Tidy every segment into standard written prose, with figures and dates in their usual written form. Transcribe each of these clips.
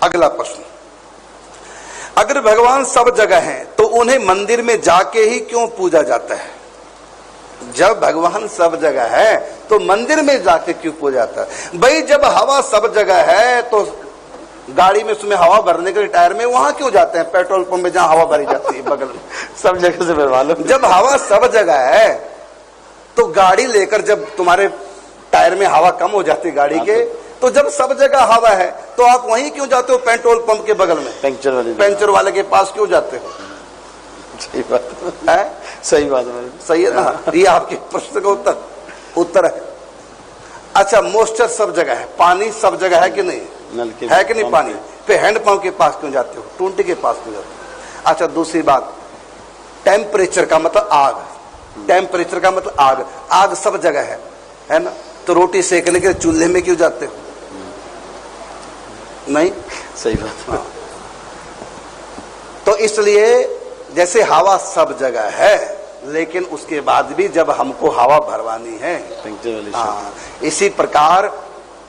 अगला प्रश्न, अगर भगवान सब जगह हैं तो उन्हें मंदिर में जाके ही क्यों पूजा जाता है? जब भगवान सब जगह है तो मंदिर में जाके क्यों पूजा जाता है? भाई जब हवा सब जगह है तो गाड़ी में उसमें हवा भरने के लिए टायर में वहां क्यों जाते हैं? पेट्रोल पंप में जहां हवा भरी जाती है बगल में सब जगह से भरवा लो। जब हवा सब जगह है तो गाड़ी लेकर जब तुम्हारे टायर में हवा कम हो जाती है गाड़ी के, तो जब सब जगह हवा है तो आप वहीं क्यों जाते हो? पेट्रोल पंप के बगल में पंचर वाले के पास क्यों जाते हो? सही बात है, सही बात है, सही है ना? ये आपके प्रश्न का उत्तर है। अच्छा, मॉइस्चर सब जगह है, पानी सब जगह है कि नहीं? है कि नहीं पानी? फिर हैंडपंप के पास क्यों जाते हो? टूंटी के पास क्यों जाते हो? अच्छा, दूसरी बात, टेम्परेचर का मतलब आग, टेम्परेचर का मतलब आग, आग सब जगह है ना? तो रोटी सेकने के लिए चूल्हे में क्यों जाते हो? नहीं, सही बात है। तो इसलिए जैसे हवा सब जगह है लेकिन उसके बाद भी जब हमको हवा भरवानी है, इसी प्रकार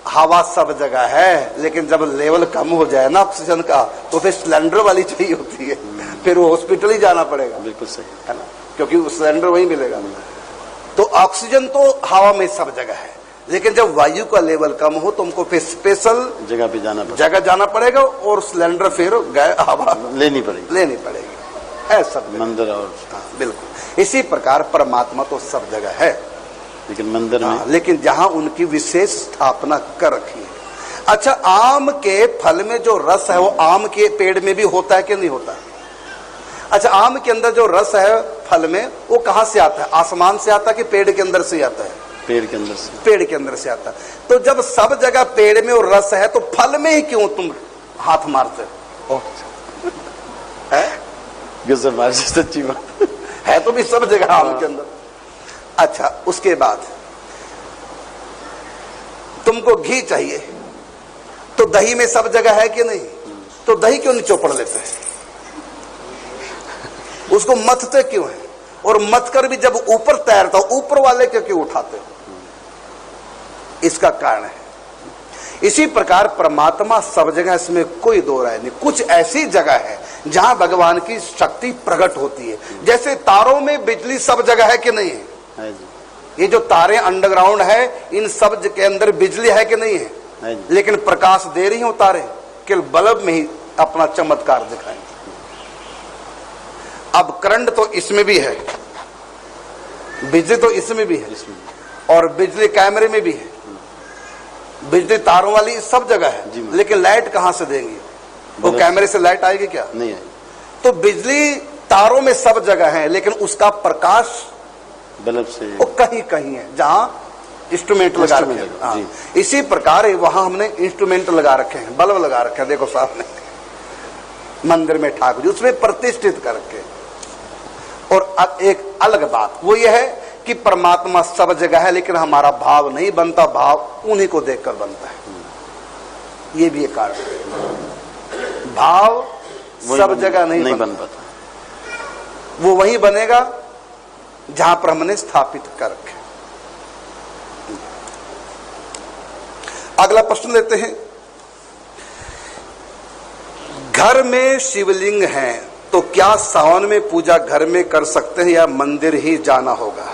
हवा सब जगह है लेकिन जब लेवल कम हो जाए ना ऑक्सीजन का तो फिर सिलेंडर वाली चाहिए होती है, फिर वो हॉस्पिटल ही जाना पड़ेगा। बिल्कुल सही है ना, क्योंकि वो सिलेंडर वही मिलेगा। तो ऑक्सीजन तो हवा में सब जगह है लेकिन जब वायु का लेवल कम हो तो हमको फिर स्पेशल जगह पे जाना पड़ेगा और सिलेंडर फिर हवा लेनी पड़ेगी। है सब मंदिर और बिल्कुल इसी प्रकार परमात्मा तो सब जगह है लेकिन मंदिर में, लेकिन जहां उनकी विशेष स्थापना कर रखी है। अच्छा, आम के फल में जो रस है वो आम के पेड़ में भी होता है कि नहीं होता? अच्छा, आम के अंदर जो रस है फल में वो कहां से आता है? आसमान से आता है कि पेड़ के अंदर से आता है? पेड़ के अंदर से। पेड़ के अंदर से आता है। तो जब सब जगह पेड़ में वो रस है तो फल में ही क्यों तुम हाथ मारते हो? सच्ची बात है तो भी सब जगह आम के अंदर। अच्छा, उसके बाद तुमको घी चाहिए तो दही में सब जगह है कि नहीं? तो दही क्यों नहीं चौपड़ लेते हैं? उसको मथते क्यों है? और मथ कर भी जब ऊपर तैरता ऊपर वाले क्यों उठाते हो? इसका कारण है। इसी प्रकार परमात्मा सब जगह, इसमें कोई दो राय नहीं। कुछ ऐसी जगह है जहां भगवान की शक्ति प्रकट होती है, जैसे तारों में बिजली सब जगह है कि नहीं है? ये जो तारे अंडरग्राउंड है इन सब के अंदर बिजली है कि नहीं है? लेकिन प्रकाश दे रही हो तारे, केवल बल्ब में ही अपना चमत्कार दिखाएंगे। अब करंट तो इसमें भी है, बिजली तो इसमें भी है, और बिजली कैमरे में भी है, बिजली तारों वाली सब जगह है। लेकिन लाइट कहां से देंगे? वो कैमरे से लाइट आएगी क्या? नहीं आएगी। तो बिजली तारों में सब जगह है लेकिन उसका प्रकाश बल्ब से वो कहीं कहीं है जहां इंस्ट्रूमेंट लगा रखे हैं। इसी प्रकार वहां हमने इंस्ट्रूमेंट लगा रखे हैं, बल्ब लगा रखे हैं, देखो सामने मंदिर में ठाकुर जी उसमें प्रतिष्ठित करके। और एक अलग बात वो ये है कि परमात्मा सब जगह है लेकिन हमारा भाव नहीं बनता, भाव उन्हीं को देखकर बनता है। ये भी एक कारण है, भाव सब जगह नहीं बन पाता। वो वही बनेगा जहां पर हमने स्थापित कर रखे। अगला प्रश्न लेते हैं, घर में शिवलिंग है तो क्या सावन में पूजा घर में कर सकते हैं या मंदिर ही जाना होगा?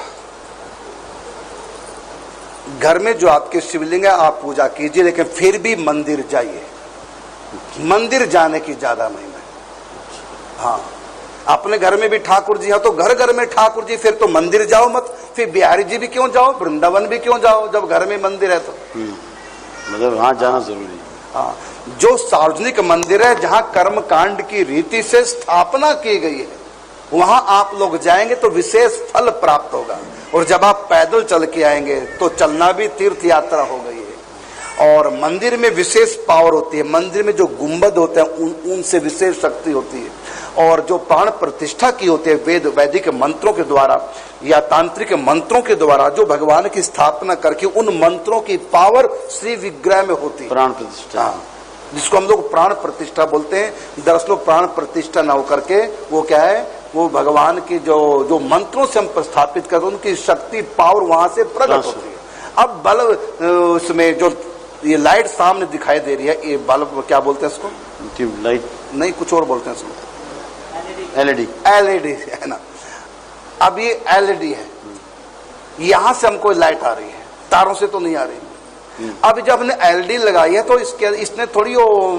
घर में जो आपके शिवलिंग है आप पूजा कीजिए लेकिन फिर भी मंदिर जाइए, मंदिर जाने की ज्यादा महिमा है। हाँ, अपने घर में भी ठाकुर जी है तो घर घर में ठाकुर जी, फिर तो मंदिर जाओ मत। फिर बिहारी जी भी क्यों जाओ, वृंदावन भी क्यों जाओ जब घर में मंदिर है तो? मतलब वहां जाना जरूरी है। हाँ, जो सार्वजनिक मंदिर है जहां कर्म कांड की रीति से स्थापना की गई है वहां आप लोग जाएंगे तो विशेष फल प्राप्त होगा। और जब आप पैदल चल के आएंगे तो चलना भी तीर्थ यात्रा हो गई है। और मंदिर में विशेष पावर होती है, मंदिर में जो गुंबद होते हैं उनसे विशेष शक्ति होती है। और जो प्राण प्रतिष्ठा की होती है वैदिक मंत्रों के द्वारा या तांत्रिक मंत्रों के द्वारा जो भगवान की स्थापना करके उन मंत्रों की पावर श्री विग्रह में होती है, प्राण प्रतिष्ठा, जिसको हम लोग प्राण प्रतिष्ठा बोलते हैं। दरअसल प्राण प्रतिष्ठा न होकर के वो क्या है, वो भगवान की जो मंत्रों से हम प्रस्थापित करते हैं उनकी शक्ति पावर वहां से प्रकट होती है। अब बल उसमें जो ये लाइट सामने दिखाई दे रही है, ये बल्ब क्या बोलते हैं इसको? ट्यूबलाइट नहीं, कुछ और बोलते हैं इसको। एलईडी। एलईडी है ना। अब ये एलईडी है, यहां से हमको लाइट आ रही है, तारों से तो नहीं आ रही। अब जब हमने एलईडी लगाई है तो इसने थोड़ी वो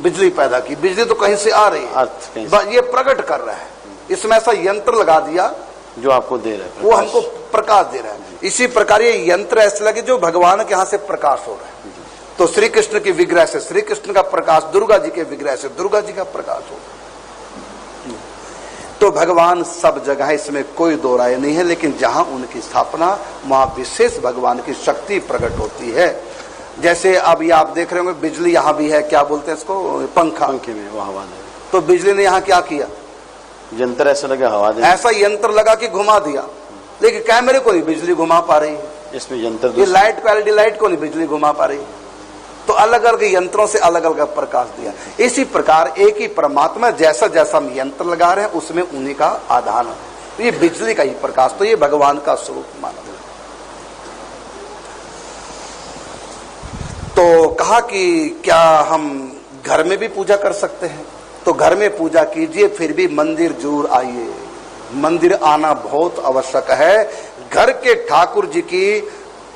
बिजली पैदा की, बिजली तो कहीं से आ रही है, ये प्रकट कर रहा है। इसमें ऐसा यंत्र लगा दिया जो आपको दे रहा है, वो हमको प्रकाश दे रहा है। इसी प्रकार ये यंत्र ऐसे लगे जो भगवान के यहाँ से प्रकाश हो रहा है। तो श्री कृष्ण के विग्रह से श्री कृष्ण का प्रकाश, दुर्गा जी के विग्रह से दुर्गा जी का प्रकाश हो रहा है। तो भगवान सब जगह है, इसमें कोई दो राय नहीं है। लेकिन जहां उनकी स्थापना, वहां विशेष भगवान की शक्ति प्रकट होती है। जैसे अब ये आप देख रहे होंगे, बिजली यहाँ भी है, क्या बोलते हैं इसको? पंखा। पंखे में वो हवा दे। तो बिजली ने यहाँ क्या किया? यंत्र ऐसा लगा हवा दे, ऐसा यंत्र लगा के घुमा दिया, लेकिन कैमरे को नहीं बिजली घुमा पा रही। इसमें यंत्र, ये लाइट को, एलईडी लाइट को नहीं बिजली घुमा पा रही। तो अलग अलग यंत्रों से अलग अलग प्रकाश दिया। इसी प्रकार एक ही परमात्मा, जैसा जैसा हम यंत्र लगा रहे हैं उसमें उन्हीं का आधान है। तो ये बिजली का ही प्रकाश, तो ये भगवान का स्वरूप माना। तो कहा कि क्या हम घर में भी पूजा कर सकते हैं? तो घर में पूजा कीजिए, फिर भी मंदिर जरूर आइए। मंदिर आना बहुत आवश्यक है। घर के ठाकुर जी की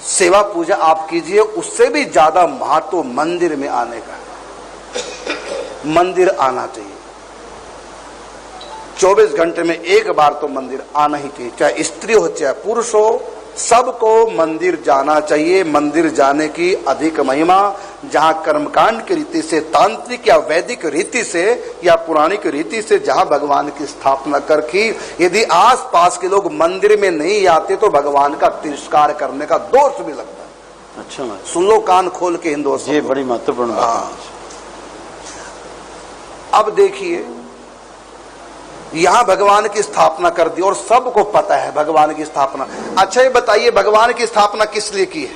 सेवा पूजा आप कीजिए, उससे भी ज्यादा महत्व मंदिर में आने का है। मंदिर आना चाहिए, 24 घंटे में एक बार तो मंदिर आना ही चाहिए, चाहे स्त्री हो चाहे पुरुष हो, सबको मंदिर जाना चाहिए। मंदिर जाने की अधिक महिमा, जहां कर्मकांड की रीति से, तांत्रिक या वैदिक रीति से या पुराणिक रीति से जहां भगवान की स्थापना करके, यदि आसपास के लोग मंदिर में नहीं आते तो भगवान का तिरस्कार करने का दोष भी लगता है। अच्छा, सुन लो कान खोल के हिंदू, ये बड़ी महत्वपूर्ण बात है। अब देखिए, यहां भगवान की स्थापना कर दी और सबको पता है भगवान की स्थापना। अच्छा ये बताइए, भगवान की स्थापना किस लिए की है?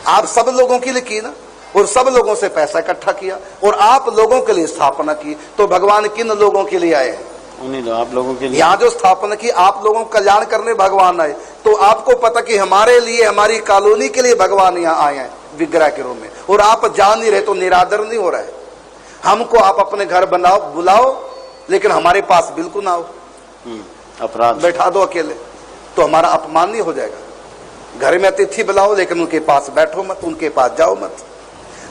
आप सब लोगों के लिए की ना, और सब लोगों से पैसा इकट्ठा किया और आप लोगों के लिए स्थापना की। तो भगवान किन लोगों के लिए आए? उन्हीं आप लोगों के लिए। यहाँ जो स्थापना की, आप लोगों का कल्याण करने भगवान आए। तो आपको पता कि हमारे लिए, हमारी कॉलोनी के लिए भगवान यहाँ आए हैं विग्रह के रूप में, और आप जान नहीं रहे तो निरादर नहीं हो रहा है। हमको आप अपने घर बनाओ, बुलाओ, लेकिन हमारे पास बिल्कुल ना हो, अपराध, बैठा दो अकेले, तो हमारा अपमान नहीं हो जाएगा? घर में अतिथि बुलाओ, लेकिन उनके पास बैठो मत, उनके पास जाओ मत।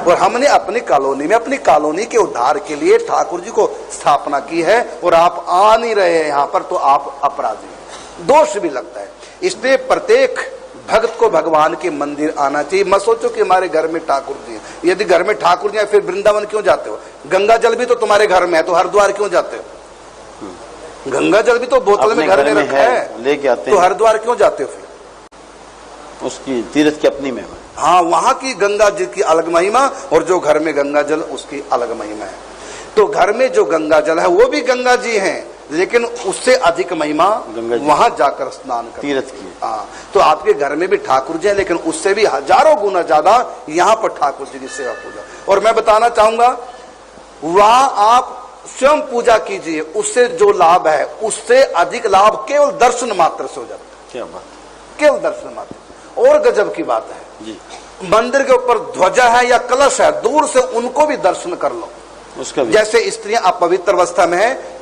और हमने अपनी कॉलोनी में, अपनी कॉलोनी के उद्धार के लिए ठाकुर जी को स्थापना की है, और आप आ नहीं रहे हैं यहाँ पर, तो आप अपराधी हैं, दोष भी लगता है। इसलिए प्रत्येक भक्त को भगवान के मंदिर आना चाहिए। मत सोचो कि हमारे घर में ठाकुर जी हैं। यदि घर में ठाकुर जी हैं, फिर वृंदावन क्यों जाते हो? गंगा जल भी तो तुम्हारे घर में है, तो हरिद्वार क्यों जाते हो? गंगा जल भी तो बोतल में घर में रखा है, लेके आते तो हरिद्वार क्यों जाते हो? फिर उसकी तीर्थ की अपनी महिमा। हाँ, वहां की गंगा जी की अलग महिमा, और जो घर में गंगा जल उसकी अलग महिमा है। तो घर में जो गंगा जल है वो भी गंगा जी हैं, लेकिन उससे अधिक महिमा वहां जाकर स्नान कर तीर्थ की। हाँ, तो आपके घर में भी ठाकुर जी हैं, लेकिन उससे भी हजारों गुना ज्यादा यहाँ पर ठाकुर जी की सेवा पूजा। और मैं बताना चाहूंगा, वहां आप स्वयं पूजा कीजिए, उससे जो लाभ है उससे अधिक लाभ केवल दर्शन मात्र से हो जाता है। क्या बात, केवल दर्शन मात्र। और गजब की बात है जी, मंदिर के ऊपर ध्वजा है या कलश है, दूर से उनको भी दर्शन कर लो। उसका भी। जैसे स्त्रियां आप पवित्र अवस्था में है,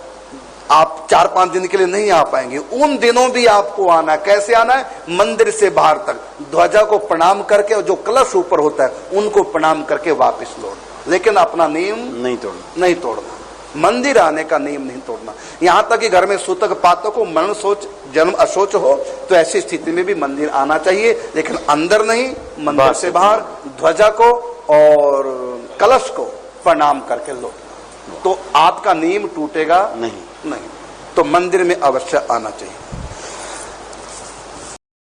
आप 4-5 दिन के लिए नहीं आ पाएंगे, उन दिनों भी आपको आना है। कैसे आना है? मंदिर से बाहर तक ध्वजा को प्रणाम करके, और जो कलश ऊपर होता है उनको प्रणाम करके वापस लौट। लेकिन अपना नियम नहीं तोड़ना, मंदिर आने का नियम नहीं तोड़ना। यहाँ तक कि घर में सूतक पातक हो, मरण सोच जन्म अशोच हो, तो ऐसी स्थिति में भी मंदिर आना चाहिए, लेकिन अंदर नहीं, मंदिर से बाहर ध्वजा को और कलश को प्रणाम करके लो, तो आपका नियम टूटेगा नहीं। तो मंदिर में अवश्य आना चाहिए।